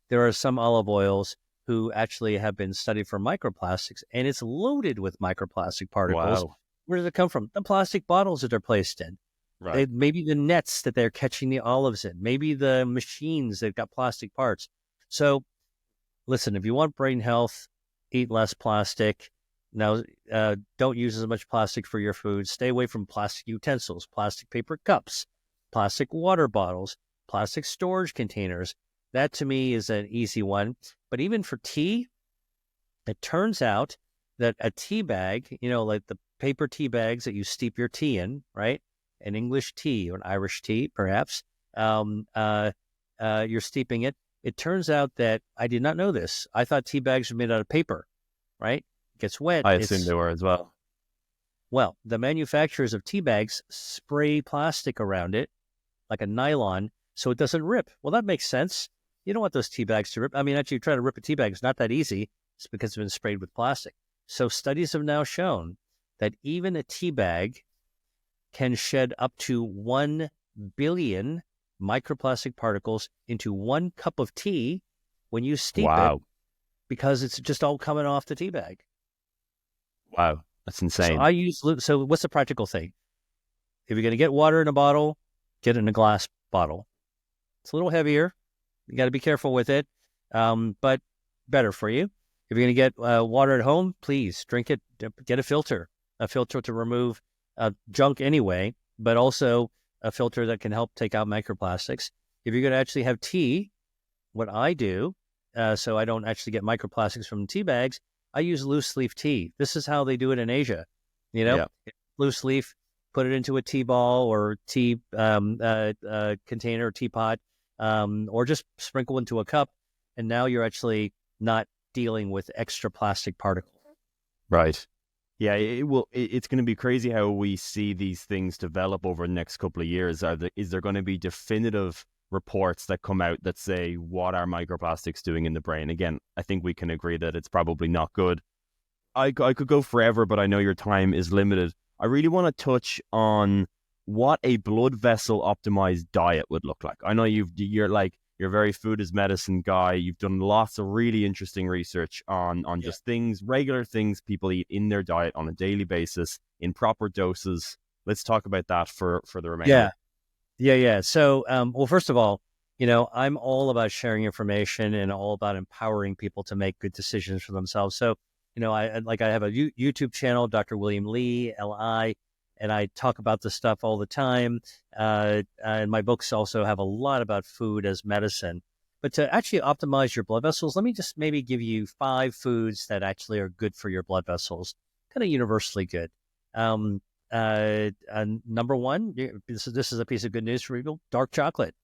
there are some olive oils who actually have been studied for microplastics, and it's loaded with microplastic particles. Wow. Where does it come from? The plastic bottles that they're placed in. Right. Maybe the nets that they're catching the olives in. Maybe the machines that got plastic parts. So, listen, if you want brain health, eat less plastic. Now, don't use as much plastic for your food. Stay away from plastic utensils, plastic paper cups, plastic water bottles, plastic storage containers. That, to me, is an easy one. But even for tea, it turns out that a tea bag, like the paper tea bags that you steep your tea in, right? an English tea or an Irish tea, perhaps, you're steeping it. It turns out that I did not know this. I thought tea bags were made out of paper, right? It gets wet. I assume they were as well. Well, the manufacturers of tea bags spray plastic around it like a nylon so it doesn't rip. Well, that makes sense. You don't want those tea bags to rip. I mean, actually, trying to rip a tea bag is not that easy. It's because it's been sprayed with plastic. So studies have now shown that even a tea bag can shed up to 1 billion microplastic particles into 1 cup of tea when you steep it, because it's just all coming off the tea bag. Wow, that's insane. So what's the practical thing? If you're going to get water in a bottle, get it in a glass bottle. It's a little heavier. You got to be careful with it, but better for you. If you're going to get water at home, please drink it. Get a filter to remove junk anyway, but also a filter that can help take out microplastics. If you're going to actually have tea, what I do, so I don't actually get microplastics from tea bags, I use loose leaf tea. This is how they do it in Asia. Loose leaf, put it into a tea ball or tea container or teapot, or just sprinkle into a cup, and now you're actually not dealing with extra plastic particles. Right. Yeah, it's going to be crazy how we see these things develop over the next couple of years. Is there going to be definitive reports that come out that say what are microplastics doing in the brain? Again, I think we can agree that it's probably not good. I could go forever, but I know your time is limited. I really want to touch on what a blood vessel optimized diet would look like. I know you're a very food is medicine guy. You've done lots of really interesting research on just regular things people eat in their diet on a daily basis in proper doses. Let's talk about that for the remainder. Yeah. So, well, first of all, I'm all about sharing information and all about empowering people to make good decisions for themselves. So, I have a YouTube channel, Dr. William Li, LI, and I talk about this stuff all the time. And my books also have a lot about food as medicine. But to actually optimize your blood vessels, let me just maybe give you 5 foods that actually are good for your blood vessels, kind of universally good. Number 1, this is a piece of good news for people: dark chocolate,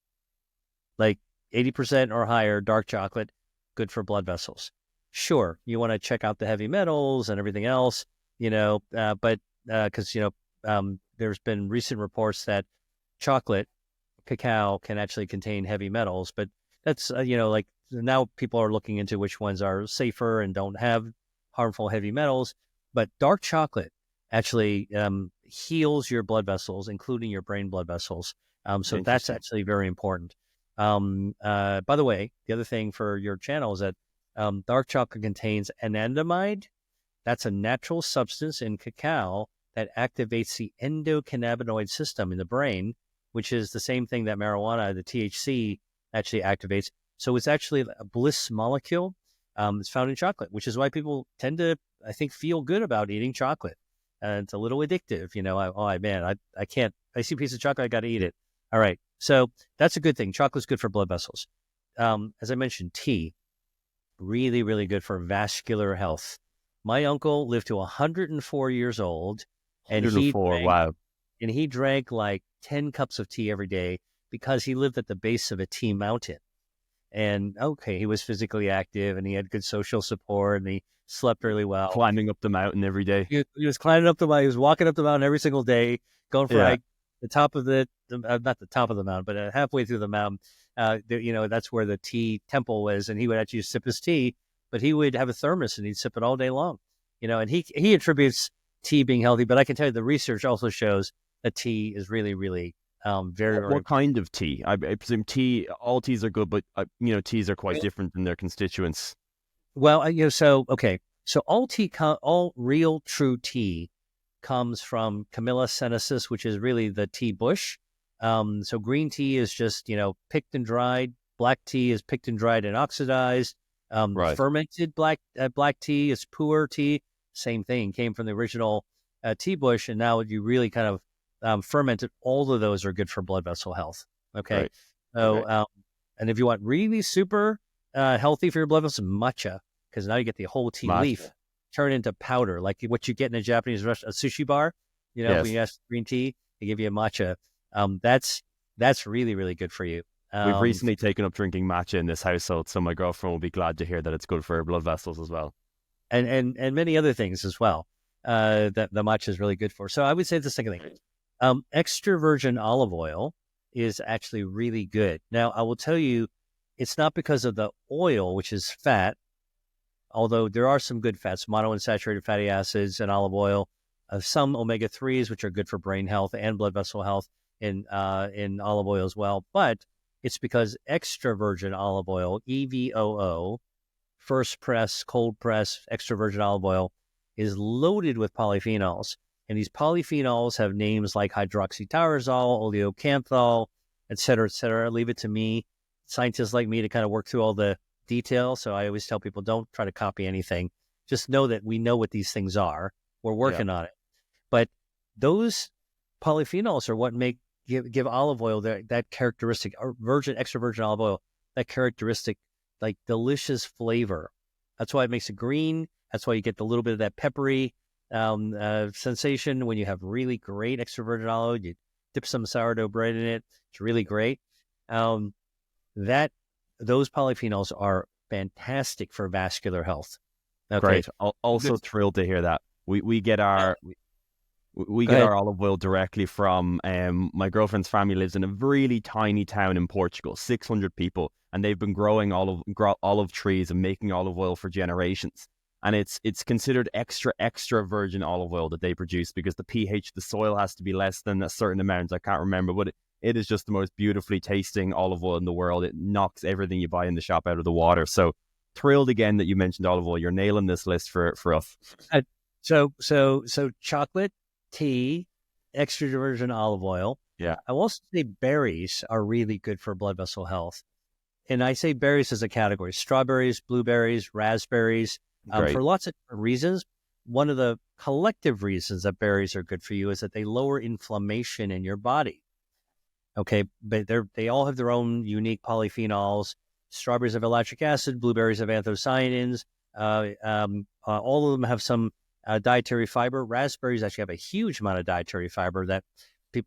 like 80% or higher dark chocolate, good for blood vessels. Sure, you want to check out the heavy metals and everything else, but because there's been recent reports that chocolate, cacao, can actually contain heavy metals, but that's now people are looking into which ones are safer and don't have harmful heavy metals. But dark chocolate actually heals your blood vessels, including your brain blood vessels. So that's actually very important. By the way, the other thing for your channel is that dark chocolate contains anandamide. That's a natural substance in cacao that activates the endocannabinoid system in the brain, which is the same thing that marijuana, the THC, actually activates. So it's actually a bliss molecule. It's found in chocolate, which is why people tend to, I think, feel good about eating chocolate. It's a little addictive, I can't. I see a piece of chocolate, I got to eat it. All right, so that's a good thing. Chocolate's good for blood vessels. As I mentioned, tea, really, really good for vascular health. My uncle lived to 104 years old, and he drank like 10 cups of tea every day because he lived at the base of a tea mountain. And he was physically active and he had good social support and he slept really well. Climbing up the mountain every day. He was climbing up the mountain. He was walking up the mountain every single day, going for the top of not the top of the mountain, but halfway through the mountain. That's where the tea temple was, and he would actually sip his tea, but he would have a thermos and he'd sip it all day long. And he attributes tea being healthy, but I can tell you the research also shows that tea is really, really very. What kind of tea? I presume all teas are good, but teas are quite different than their constituents. Well, so all real true tea comes from Camellia sinensis, which is really the tea bush. So green tea is just picked and dried. Black tea is picked and dried and oxidized. Fermented black tea is pu'er tea. Same thing, came from the original tea bush, and now you really kind of fermented. All of those are good for blood vessel health. Okay, right. So and if you want really super healthy for your blood vessels, matcha, because now you get the whole tea leaf turn into powder, like what you get in a Japanese restaurant, a sushi bar. When you ask green tea, they give you a matcha. That's really, really good for you. We've recently taken up drinking matcha in this household, so my girlfriend will be glad to hear that it's good for blood vessels as well. And many other things as well that the matcha is really good for. So I would say the second thing, extra virgin olive oil is actually really good. Now, I will tell you, it's not because of the oil, which is fat, although there are some good fats, monounsaturated fatty acids and olive oil, some omega-3s, which are good for brain health and blood vessel health in olive oil as well. But it's because extra virgin olive oil, EVOO, first press, cold press, extra virgin olive oil, is loaded with polyphenols. And these polyphenols have names like hydroxytyrosol, oleocanthal, et cetera, Leave it to me, scientists like me, to kind of work through all the detail. So I always tell people, don't try to copy anything. Just know that we know what these things are. We're working on it. But those polyphenols are what give olive oil that characteristic, or extra virgin olive oil, that characteristic, like delicious flavor. That's why it makes it green. That's why you get the little bit of that peppery sensation when you have really great extra virgin olive oil. You dip some sourdough bread in it. It's really great. Those polyphenols are fantastic for vascular health. Okay. Great. Also thrilled to hear that. We get our our olive oil directly from my girlfriend's family lives in a really tiny town in Portugal, 600 people, and they've been growing olive trees and making olive oil for generations. And it's considered extra virgin olive oil that they produce because the pH of the soil has to be less than a certain amount. I can't remember, but it is just the most beautifully tasting olive oil in the world. It knocks everything you buy in the shop out of the water. So thrilled again that you mentioned olive oil. You're nailing this list for us. So chocolate, tea, extra virgin olive oil. Yeah. I will also say berries are really good for blood vessel health. And I say berries as a category: strawberries, blueberries, raspberries, for lots of different reasons. One of the collective reasons that berries are good for you is that they lower inflammation in your body. Okay, but they all have their own unique polyphenols. Strawberries have ellagic acid, blueberries have anthocyanins. All of them have some dietary fiber. Raspberries actually have a huge amount of dietary fiber that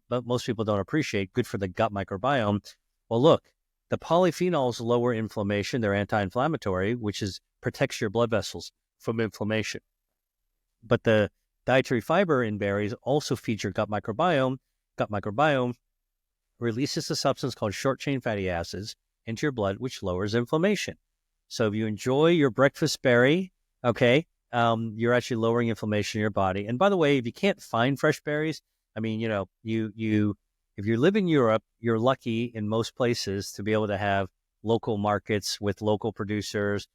most people don't appreciate. Good for the gut microbiome. Well, look, the polyphenols lower inflammation. They're anti-inflammatory, which protects your blood vessels from inflammation. But the dietary fiber in berries also feeds your gut microbiome. Gut microbiome releases a substance called short-chain fatty acids into your blood, which lowers inflammation. So if you enjoy your breakfast berry, okay, you're actually lowering inflammation in your body. And by the way, if you can't find fresh berries, I mean, if you live in Europe, you're lucky in most places to be able to have local markets with local producers,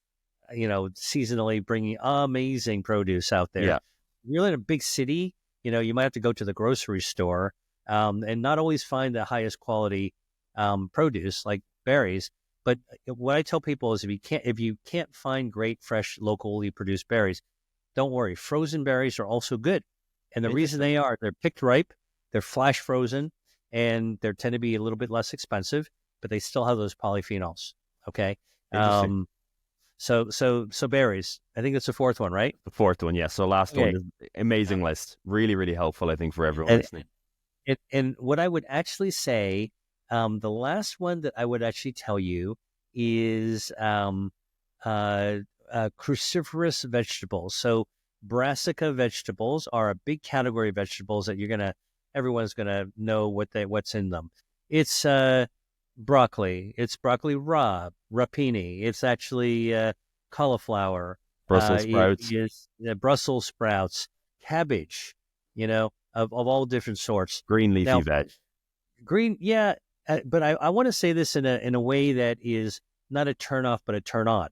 seasonally bringing amazing produce out there. Yeah. If you're in a big city, you might have to go to the grocery store and not always find the highest quality produce like berries. But what I tell people is if you can't find great, fresh, locally produced berries, don't worry. Frozen berries are also good. And the reason they're picked ripe, they're flash frozen, and they tend to be a little bit less expensive, but they still have those polyphenols. Okay. So berries, I think that's the fourth one, right? The fourth one. Yeah. So last one is amazing list. Really, really helpful, I think, for everyone listening. And what I would actually say, the last one that I would actually tell you is cruciferous vegetables. So brassica vegetables are a big category of vegetables that everyone's gonna know what's in them. It's broccoli. It's broccoli rabe, rapini. It's actually cauliflower, Brussels sprouts, Brussels sprouts, cabbage. Of all different sorts. Green leafy veg. Green, yeah. But I want to say this in a way that is not a turn off, but a turn on.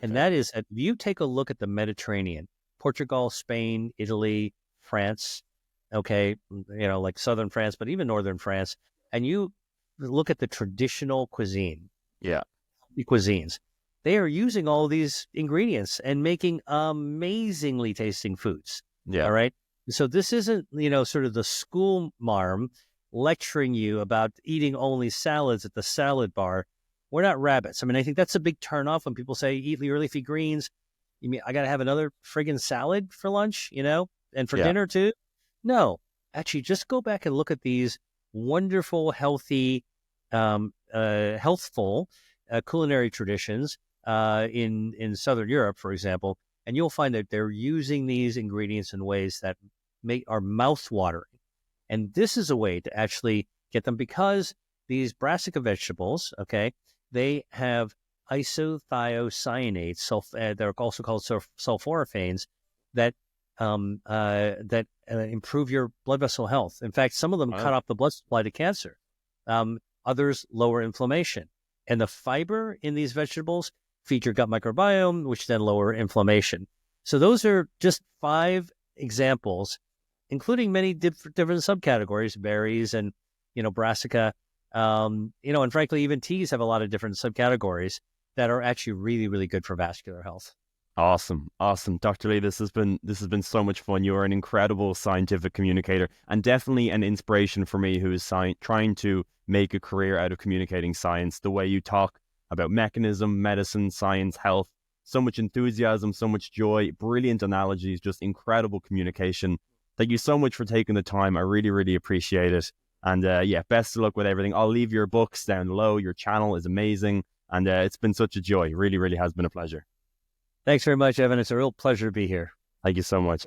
And that is, if you take a look at the Mediterranean, Portugal, Spain, Italy, France, okay, like southern France, but even northern France, and you look at the traditional cuisine, cuisines, they are using all these ingredients and making amazingly tasting foods. Yeah. All right. So this isn't, sort of the school marm lecturing you about eating only salads at the salad bar. We're not rabbits. I mean, I think that's a big turnoff when people say eat your leafy greens. You mean I got to have another friggin' salad for lunch, and for dinner too? No, actually just go back and look at these wonderful, healthy, healthful culinary traditions in Southern Europe, for example, and you'll find that they're using these ingredients in ways that are mouth-watering. And this is a way to actually get them, because these brassica vegetables, okay, they have isothiocyanates, they're also called sulforaphanes, that improve your blood vessel health. In fact, some of them cut off the blood supply to cancer. Others lower inflammation. And the fiber in these vegetables feed your gut microbiome, which then lower inflammation. So those are just 5 examples, including many different subcategories, berries and, brassica, and frankly, even teas have a lot of different subcategories that are actually really, really good for vascular health. Awesome. Dr. Lee, this has been so much fun. You are an incredible scientific communicator, and definitely an inspiration for me, who is trying to make a career out of communicating science. The way you talk about mechanism, medicine, science, health, so much enthusiasm, so much joy, brilliant analogies, just incredible communication. Thank you so much for taking the time. I really, really appreciate it. And best of luck with everything. I'll leave your books down below. Your channel is amazing. And it's been such a joy. Really, really has been a pleasure. Thanks very much, Evan. It's a real pleasure to be here. Thank you so much.